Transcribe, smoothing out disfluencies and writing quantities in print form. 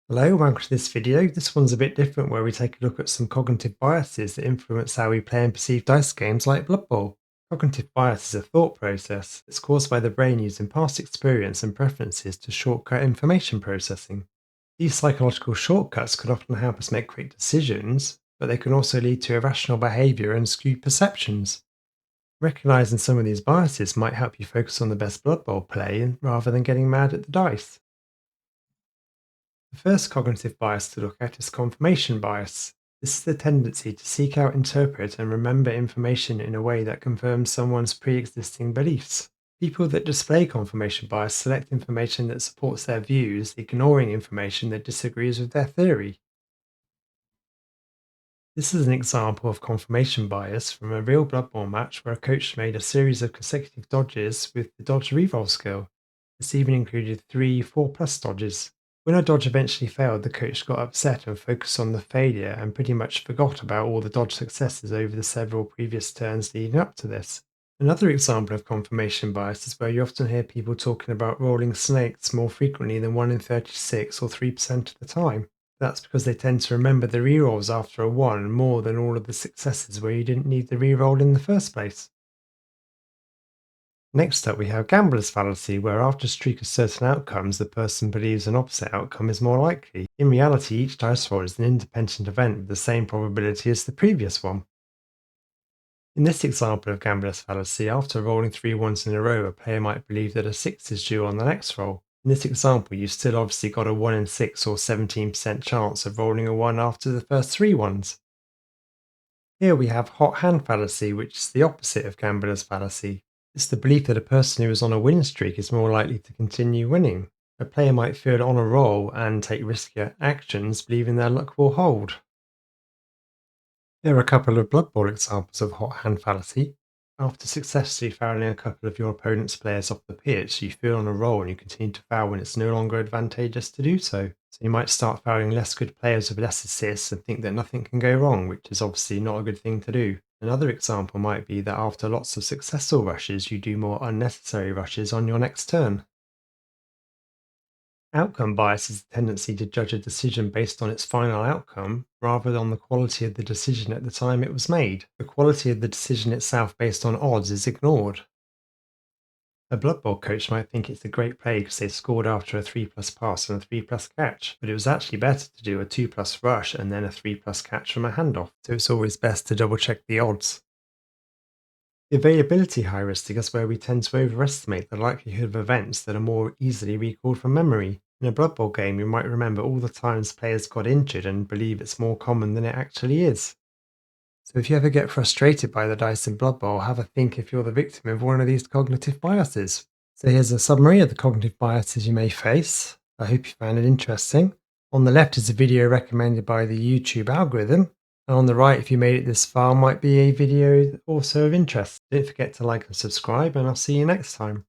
Hello, welcome to this video. This one's a bit different where we take a look at some cognitive biases that influence how we play and perceive dice games like Blood Bowl. Cognitive bias is a thought process that's caused by the brain using past experience and preferences to shortcut information processing. These psychological shortcuts can often help us make quick decisions, but they can also lead to irrational behavior and skewed perceptions. Recognizing some of these biases might help you focus on the best Blood Bowl play rather than getting mad at the dice. The first cognitive bias to look at is confirmation bias. This is the tendency to seek out, interpret, and remember information in a way that confirms someone's pre existing beliefs. People that display confirmation bias select information that supports their views, ignoring information that disagrees with their theory. This is an example of confirmation bias from a real Blood Bowl match where a coach made a series of consecutive dodges with the dodge reroll skill. This even included three 4+ dodges. When a dodge eventually failed, the coach got upset and focused on the failure and pretty much forgot about all the dodge successes over the several previous turns leading up to this. Another example of confirmation bias is where you often hear people talking about rolling snakes more frequently than 1 in 36 or 3% of the time. That's because they tend to remember the rerolls after a 1 more than all of the successes where you didn't need the reroll in the first place. Next up, we have gambler's fallacy, where after a streak of certain outcomes, the person believes an opposite outcome is more likely. In reality, each dice roll is an independent event with the same probability as the previous one. In this example of gambler's fallacy, after rolling 3 ones in a row, a player might believe that a 6 is due on the next roll. In this example, you've still obviously got a 1 in 6 or 17% chance of rolling a 1 after the first 3 ones. Here we have hot hand fallacy, which is the opposite of gambler's fallacy. It's the belief that a person who is on a win streak is more likely to continue winning. A player might feel on a roll and take riskier actions, believing their luck will hold. Here are a couple of Blood Bowl examples of hot hand fallacy. After successfully fouling a couple of your opponent's players off the pitch, you feel on a roll and you continue to foul when it's no longer advantageous to do so. So you might start fouling less good players with less assists and think that nothing can go wrong, which is obviously not a good thing to do. Another example might be that after lots of successful rushes, you do more unnecessary rushes on your next turn. Outcome bias is the tendency to judge a decision based on its final outcome rather than on the quality of the decision at the time it was made. The quality of the decision itself based on odds is ignored. A Blood Bowl coach might think it's a great play because they scored after a 3+ pass and a 3+ catch, but it was actually better to do a 2+ rush and then a 3+ catch from a handoff, so it's always best to double check the odds. The availability heuristic is where we tend to overestimate the likelihood of events that are more easily recalled from memory. In a Blood Bowl game, you might remember all the times players got injured and believe it's more common than it actually is. So if you ever get frustrated by the dice in Blood Bowl, have a think if you're the victim of one of these cognitive biases. So here's a summary of the cognitive biases you may face. I hope you found it interesting. On the left is a video recommended by the YouTube algorithm, and on the right, if you made it this far, might be a video also of interest. Don't forget to like and subscribe, and I'll see you next time.